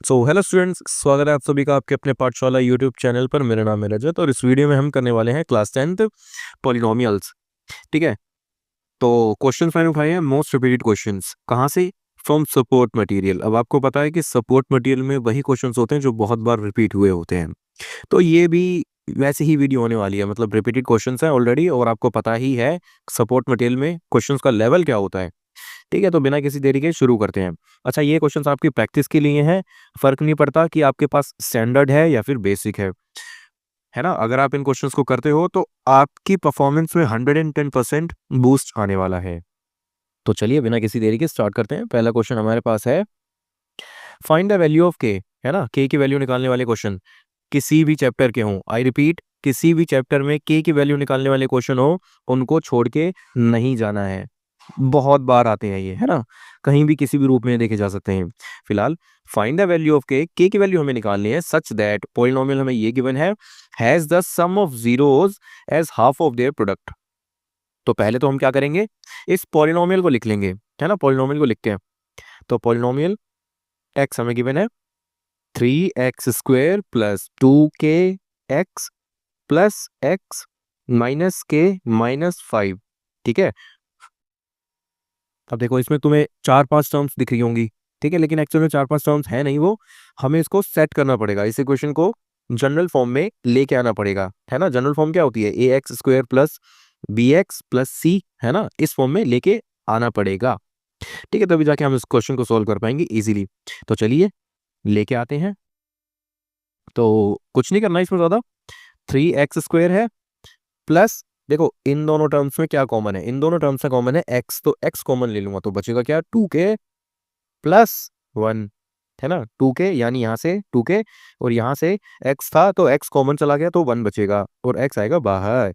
So hello students, स्वागत है आप सभी का आपके अपने पाठशाला यूट्यूब चैनल पर। मेरा नाम है रजत और इस वीडियो में हम करने वाले हैं क्लास 10th पॉलिनोमियल्स। ठीक है, तो क्वेश्चन मैंने उठाए हैं मोस्ट रिपीटेड क्वेश्चंस। कहाँ से? From support material. अब आपको पता है कि सपोर्ट मटेरियल में वही क्वेश्चंस होते हैं जो बहुत बार रिपीट हुए होते हैं, तो ये भी वैसे ही वीडियो होने वाली है। मतलब रिपीटेड क्वेश्चंस हैं ऑलरेडी और आपको पता ही है सपोर्ट मटेरियल में क्वेश्चंस का लेवल क्या होता है। ठीक है, तो बिना किसी देरी के शुरू करते हैं। अच्छा, ये क्वेश्चंस आपकी प्रैक्टिस के लिए हैं। फर्क नहीं पड़ता कि आपके पास स्टैंडर्ड है या फिर बेसिक है ना। अगर आप इन क्वेश्चंस को करते हो तो आपकी परफॉर्मेंस में 110% बूस्ट आने वाला है। तो चलिए बिना किसी देरी के स्टार्ट करते हैं। पहला क्वेश्चन हमारे पास है फाइंड द वैल्यू ऑफ के, है ना। के की वैल्यू निकालने वाले क्वेश्चन किसी भी चैप्टर के हों, आई रिपीट, किसी भी चैप्टर में के की वैल्यू निकालने वाले क्वेश्चन हो, उनको छोड़ के नहीं जाना है। बहुत बार आते हैं ये, है ना, कहीं भी किसी भी रूप में देखे जा सकते हैं। फिलहाल फाइंड द वैल्यू ऑफ के की वैल्यू हमें निकालनी है सच दैट पॉलिनोमियल हमें ये गिवन है has the sum of zeros as half of their product. तो पहले तो हम क्या करेंगे, इस पॉलिनोमियल को लिख लेंगे, है ना। पॉलिनोमियल को लिखते हैं। तो पॉलिनोमियल एक्स हमें गिवन है 3x² plus 2k x plus x minus के माइनस 5। ठीक है, अब देखो इसमें तुम्हें 4-5 टर्म्स दिख रही होंगी, ठीक है, लेकिन एक्चुअल में 4-5 टर्म्स है नहीं वो। हमें इसको सेट करना पड़ेगा, इस इक्वेशन को जनरल फॉर्म में लेके आना पड़ेगा, है ना। जनरल फॉर्म क्या होती है? ax² plus bx plus c, है ना, इस फॉर्म में लेके आना पड़ेगा। ठीक है, तभी जाके हम इस क्वेश्चन को सोल्व कर पाएंगे इजीली। तो चलिए लेके आते हैं। तो कुछ नहीं करना इसमें ज्यादा, 3x² है प्लस, देखो इन दोनों टर्म्स में क्या कॉमन है? इन दोनों टर्म्स में कॉमन है x, तो x कॉमन ले लूंगा तो बचेगा क्या? 2k प्लस 1, है ना। 2k यानी यहाँ से 2k और यहाँ से x था तो x कॉमन चला गया तो 1 बचेगा और x आएगा बाहर।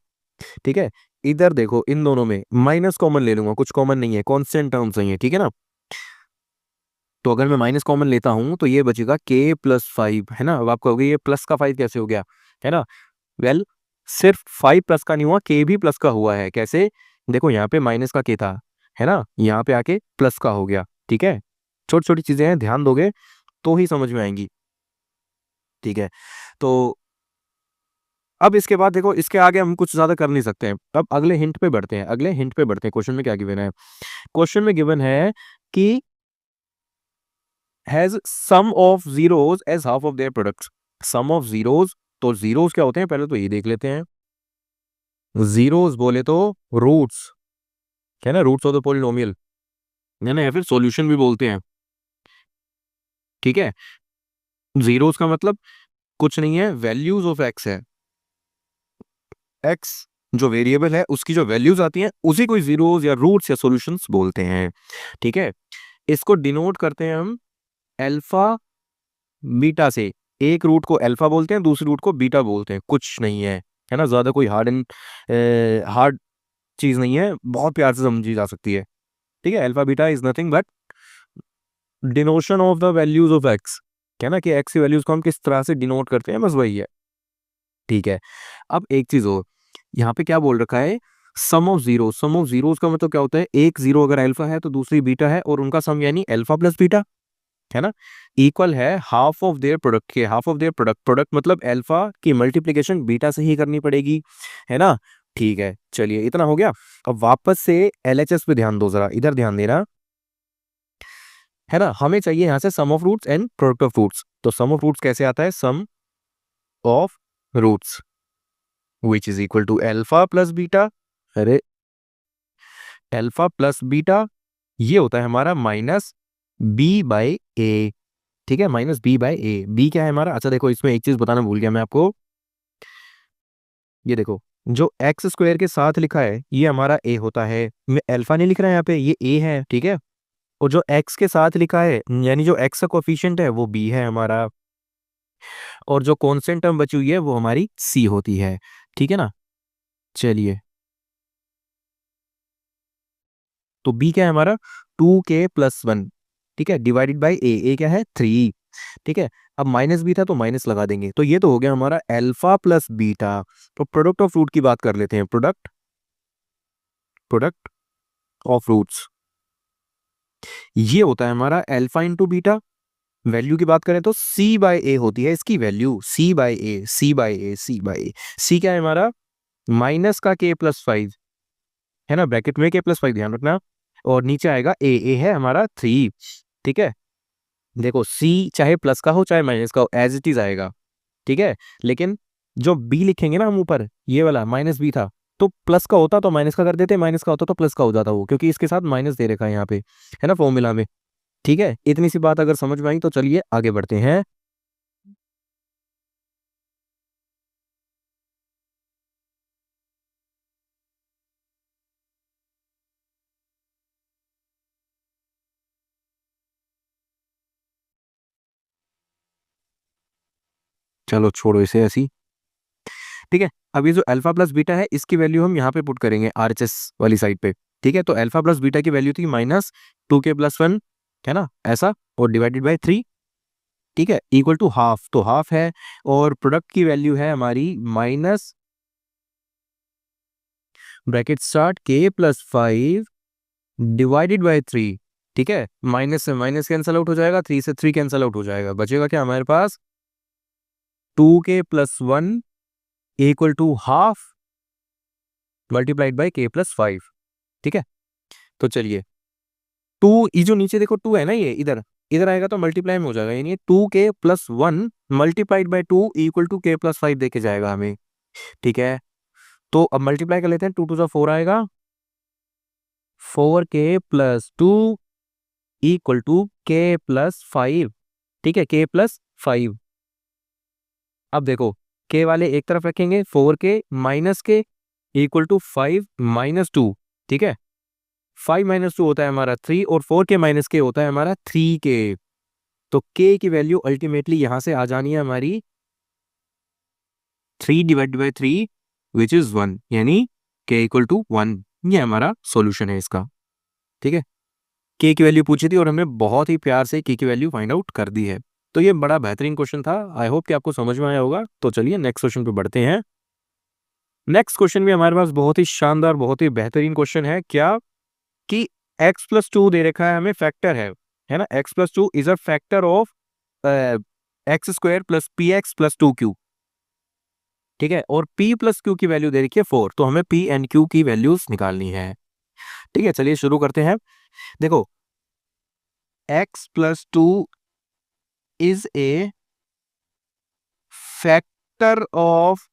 ठीक है, इधर देखो इन दोनों में माइनस कॉमन ले लूंगा, कुछ कॉमन नहीं है, कांस्टेंट टर्म्स हैं ये, ठीक है ना। तो अगर मैं माइनस कॉमन लेता हूं तो ये बचेगा k प्लस 5, है ना। अब आप कहोगे ये प्लस का 5 कैसे हो गया, है ना। वेल, सिर्फ 5 प्लस का नहीं हुआ, k भी प्लस का हुआ है। कैसे? देखो यहाँ पे माइनस का k था, है ना, यहाँ पे आके प्लस का हो गया। ठीक है, छोटी छोटी चीजें हैं, ध्यान दोगे तो ही समझ में आएंगी। ठीक है, तो अब इसके बाद देखो इसके आगे हम कुछ ज्यादा कर नहीं सकते हैं। अब अगले हिंट पे बढ़ते हैं, अगले हिंट पे बढ़ते हैं। क्वेश्चन में क्या गिवन है? क्वेश्चन में गिवन है कि has sum of zeros as half of their products. Sum of zeros, तो जीरोस क्या होते हैं पहले तो ये देख लेते हैं। जीरोस बोले तो रूट्स, है ना, रूट्स ऑफ द पॉलिनोमियल, है ना, या फिर सॉल्यूशन भी बोलते हैं। ठीक है, जीरोस का मतलब कुछ नहीं है, वैल्यूज ऑफ एक्स है। एक्स जो वेरिएबल है उसकी जो वैल्यूज आती हैं उसी को जीरोस या रूट्स या सॉल्यूशंस बोलते हैं। ठीक है, इसको डिनोट करते हैं हम अल्फा बीटा से। एक रूट को अल्फा बोलते हैं, दूसरी रूट को बीटा बोलते हैं, कुछ नहीं है ना, ज्यादा कोई हार्ड चीज नहीं है, बहुत प्यार से समझी जा सकती है। ठीक है, alpha beta is nothing but डिनोशन of the values of x, क्या ना, कि एक्स की वैल्यूज को हम किस तरह से डिनोट करते हैं, बस वही है। ठीक है, अब एक चीज और, यहाँ पे क्या बोल रखा है? Sum of zero. Sum of zeros का मतलब क्या होता है? एक जीरो अगर अल्फा है तो दूसरी बीटा है और उनका सम यानी अल्फा प्लस बीटा, है ना, इक्वल है हाफ ऑफ देयर प्रोडक्ट के। Half of their product, product मतलब अल्फा की मल्टीप्लिकेशन बीटा से ही करनी पड़ेगी, है ना। ठीक है, चलिए इतना हो गया। अब वापस से एलएचएस पे ध्यान दो, जरा इधर ध्यान देना, है ना। हमें चाहिए यहाँ से sum of roots and product of roots. तो सम ऑफ रूट्स कैसे आता है? Sum of roots which is equal to alpha plus beta, अरे अल्फा प्लस बीटा, ये होता है हमारा माइनस बी बाई ए। ठीक है, minus b by a. B क्या है हमारा? अच्छा देखो इसमें एक चीज बताना भूल गया मैं आपको, ये देखो जो एक्स स्क्वायर के साथ लिखा है ये हमारा ए होता है। मैं अल्फा नहीं लिख रहा है यहाँ पे, ये ए है, ठीक है। और जो एक्स के साथ लिखा है यानी जो एक्स का कोफिशिएंट है वो बी है हमारा, और जो कांस्टेंट टर्म बची हुई है वो हमारी सी होती है। ठीक है ना, चलिए तो बी क्या है हमारा? 2k प्लस 1, ठीक है, डिवाइडेड बाई ए क्या है? 3। ठीक है, अब माइनस बी था तो माइनस लगा देंगे, तो ये तो हो गया हमारा अल्फा प्लस बीटा। तो प्रोडक्ट ऑफ रूट की बात कर लेते हैं। प्रोडक्ट, प्रोडक्ट ऑफ रूट्स ये होता है हमारा अल्फा इंटू बीटा, वैल्यू की बात करें तो सी बाय ए होती है इसकी वैल्यू, सी बाय ए, सी बाय ए, सी बाय ए। सी क्या है हमारा, माइनस का k+5 है ना, ब्रैकेट में k+5 ध्यान रखना, और नीचे आएगा ए है हमारा 3। ठीक है, देखो सी चाहे प्लस का हो चाहे माइनस का हो, एज इट इज आएगा। ठीक है, लेकिन जो बी लिखेंगे ना हम ऊपर, ये वाला माइनस बी था, तो प्लस का होता तो माइनस का कर देते, माइनस का होता तो प्लस का हो जाता वो, क्योंकि इसके साथ माइनस दे रखा है यहाँ पे, है ना, फॉर्मूला में। ठीक है, इतनी सी बात अगर समझ में आई तो चलिए आगे बढ़ते हैं। चलो छोड़ो इसे ऐसी। ठीक है, अब ये जो अल्फा प्लस बीटा है इसकी वैल्यू हम यहाँ पे पुट करेंगे आरएचएस वाली साइड पे। ठीक है, तो अल्फा प्लस बीटा की वैल्यू थी -2k+1, है ना, ऐसा, और डिवाइडेड बाय 3। ठीक है, इक्वल टू हाफ, तो हाफ है, और प्रोडक्ट की वैल्यू है हमारी minus bracket start k+5 divided by 3। ठीक है, माइनस से माइनस कैंसल आउट हो जाएगा, 3 से 3 कैंसल आउट हो जाएगा, बचेगा क्या हमारे पास, 2k+1 equal to half multiplied by k+5। ठीक है, तो चलिए, टू, ये जो नीचे देखो टू है ना, ये इधर इधर आएगा तो मल्टीप्लाई में हो जाएगा, यानी 2k+1 multiplied by 2 equal to k+5 देके जाएगा हमें। ठीक है, तो अब मल्टीप्लाई कर लेते हैं, 2 टू 4 आएगा, 4k+2 इक्वल टू k+5। ठीक है, k+5। अब देखो, k वाले एक तरफ रखेंगे, 4k माइनस के इक्वल टू 5 - 2। ठीक है, 5 - 2 होता है हमारा 3, और 4k माइनस के होता है हमारा 3k। तो k की वैल्यू अल्टीमेटली यहां से आ जानी है हमारी 3/3 विच इज 1, यानी k इक्वल टू 1। ये हमारा सॉल्यूशन है इसका। ठीक है, k की वैल्यू पूछी थी और हमने बहुत ही प्यार से k की वैल्यू फाइंड आउट कर दी है। तो ये बड़ा बेहतरीन क्वेश्चन था, आई होप कि आपको समझ में आया होगा। तो चलिए नेक्स्ट क्वेश्चन पे बढ़ते हैं। नेक्स्ट क्वेश्चन भी हमारे पास बहुत ही शानदार, बहुत ही बेहतरीन क्वेश्चन है। क्या कि x+2 दे रखा है हमें, फैक्टर है ना, x+2 is a factor of x² plus px+2q। ठीक है, और p+q की वैल्यू दे रखी है 4, तो हमें p एंड q की वैल्यूज निकालनी है। ठीक है, चलिए शुरू करते हैं। देखो, x+2 is a factor of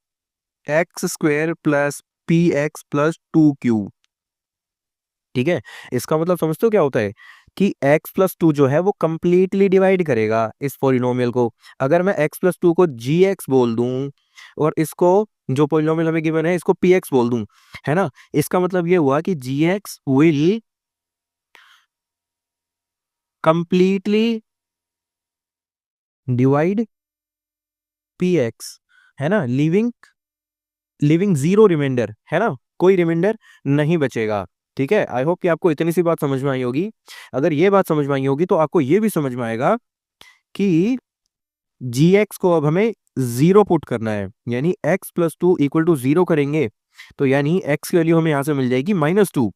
x² plus px+2q। ठीक है, इसका मतलब समझते हो क्या होता है कि x+2 जो है वो कंप्लीटली डिवाइड करेगा इस पोलिनोमियल को। अगर मैं x+2 को gx बोल दूं, और इसको जो पोलिनोमियल हमें गिवन है इसको px बोल दूं, है ना, इसका मतलब ये हुआ कि gx will completely divide px, है ना, लिविंग लिविंग जीरो रिमाइंडर, है ना, कोई रिमाइंडर नहीं बचेगा। ठीक है, आई होप कि आपको इतनी सी बात समझ में आई होगी। अगर ये बात समझ में आई होगी तो आपको ये भी समझ में आएगा कि gx को अब हमें जीरो पुट करना है, यानी x+2 इक्वल टू जीरो करेंगे, तो यानी x की वैल्यू हमें यहाँ से मिल जाएगी -2।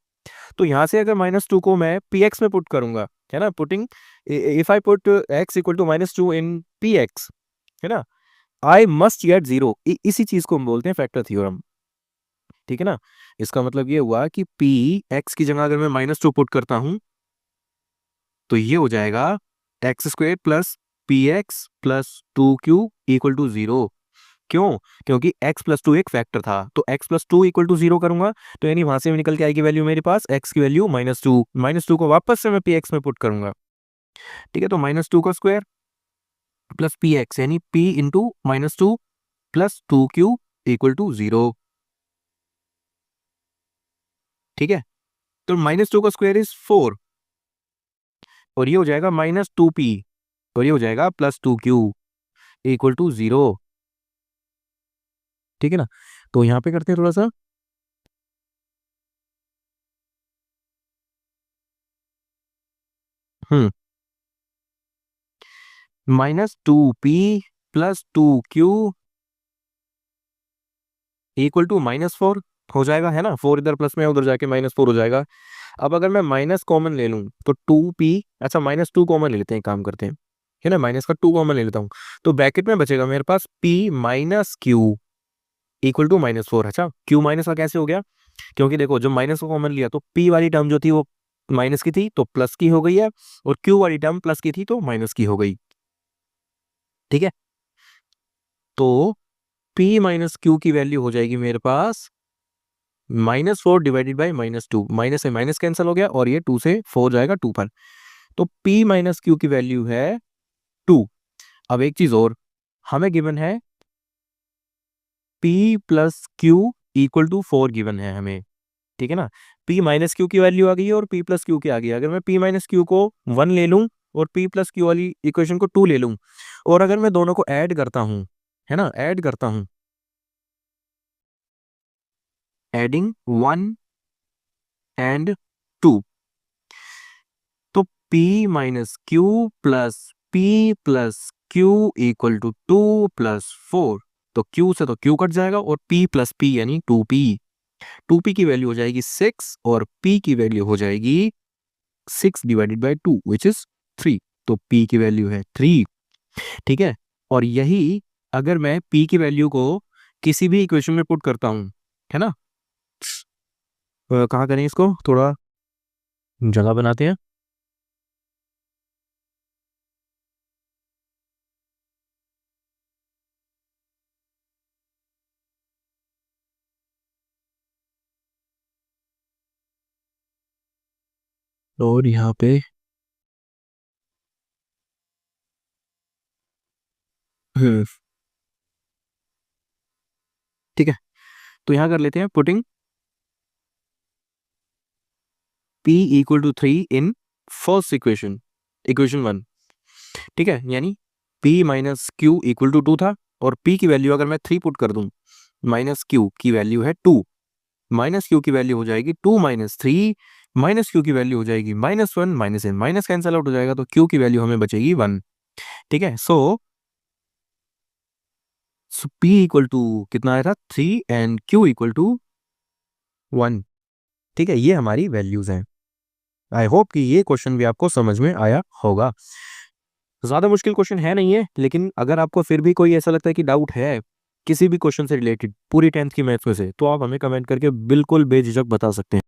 तो यहाँ से अगर -2 को मैं px में पुट करूंगा, है ना, putting, if I put x equal to -2 in px, है ना, आई मस्ट गेट जीरो। इसी चीज को हम बोलते हैं फैक्टर थ्योरम। ठीक है ना, इसका मतलब ये हुआ कि p x की जगह अगर मैं -2 पुट करता हूं, तो ये हो जाएगा x² plus px+2q equal to zero. क्यों? क्योंकि x+2 एक फैक्टर था, तो x+2 इक्वल टू जीरो करूंगा, तो यानी वहां से निकल के आएगी वैल्यू मेरे पास x की वैल्यू -2, -2 को वापस से मैं px में पुट करूंगा। ठीक है, तो -2 का स्क्वायर प्लस px, यानी p into -2 plus 2q equal to zero. ठीक है, तो -2 का स्क्वायर इज 4, और ये हो जाएगा -2p, और ये हो जाएगा +2q इक्वल टू जीरो। ठीक है ना, तो यहां पे करते हैं थोड़ा सा, हम्म, -2p plus 2q equal to -4 हो जाएगा, है ना, 4 इधर प्लस में उधर जाके -4 हो जाएगा। अब अगर मैं माइनस कॉमन ले लूं तो 2p, अच्छा -2 कॉमन ले लेते हैं, काम करते हैं, है ना, माइनस का 2 कॉमन ले लेता हूँ, तो ब्रैकेट में बचेगा मेरे पास p minus q equal to -4। अच्छा, क्यू माइनस का कैसे हो गया, क्योंकि देखो जब माइनस को कॉमन लिया तो p वाली टर्म जो थी वो माइनस की थी तो प्लस की हो गई है, और q वाली टर्म प्लस की थी तो माइनस की हो गई। ठीक है, तो p माइनस क्यू की वैल्यू हो जाएगी मेरे पास -4 डिवाइडेड बाई -2, माइनस से माइनस कैंसिल हो गया और ये 2 से 4 जाएगा 2 पर, तो p माइनस क्यू की वैल्यू है 2। अब एक चीज और, हमें गिवन है p plus q equal to 4 given है हमें, ठीक है ना। p माइनस क्यू की वैल्यू आ गई है और p प्लस क्यू की आ गई है। अगर मैं p माइनस क्यू को 1 ले लूं और p प्लस क्यू वाली इक्वेशन को 2 ले लूं, और अगर मैं दोनों को ऐड करता हूं, है ना, ऐड करता हूं, एडिंग 1 एंड 2, तो p minus q plus p plus q equal to 2 plus 4, तो q से तो q कट जाएगा और p प्लस p यानी 2p की वैल्यू हो जाएगी 6 और p की वैल्यू हो जाएगी 6 डिवाइडेड बाई 2 विच इज 3, तो p की वैल्यू है 3। ठीक है, और यही अगर मैं p की वैल्यू को किसी भी इक्वेशन में पुट करता हूं, है ना, कहाँ करें इसको, थोड़ा जगह बनाते हैं। और यहाँ पे हम्म, ठीक है, तो यहाँ कर लेते हैं putting p equal to 3 in first equation, equation 1। ठीक है, यानी p minus q equal to 2 था, और p की वैल्यू अगर मैं 3 पुट कर दूं, माइनस क्यू की वैल्यू है 2, माइनस क्यू की वैल्यू हो जाएगी 2 माइनस 3, माइनस क्यू की वैल्यू हो जाएगी -1, minus and minus cancel out हो जाएगा, तो क्यू की वैल्यू हमें बचेगी 1। ठीक है, सो p इक्वल टू कितना आया था 3 एंड q इक्वल टू 1। ठीक है, ये हमारी वैल्यूज हैं। आई होप कि ये क्वेश्चन भी आपको समझ में आया होगा। ज़्यादा मुश्किल क्वेश्चन है नहीं है, लेकिन अगर आपको फिर भी कोई ऐसा लगता है कि डाउट है किसी भी क्वेश्चन से रिलेटेड पूरी 10th की मैथ्स में से, तो आप हमें कमेंट करके बिल्कुल बेझिझक बता सकते हैं।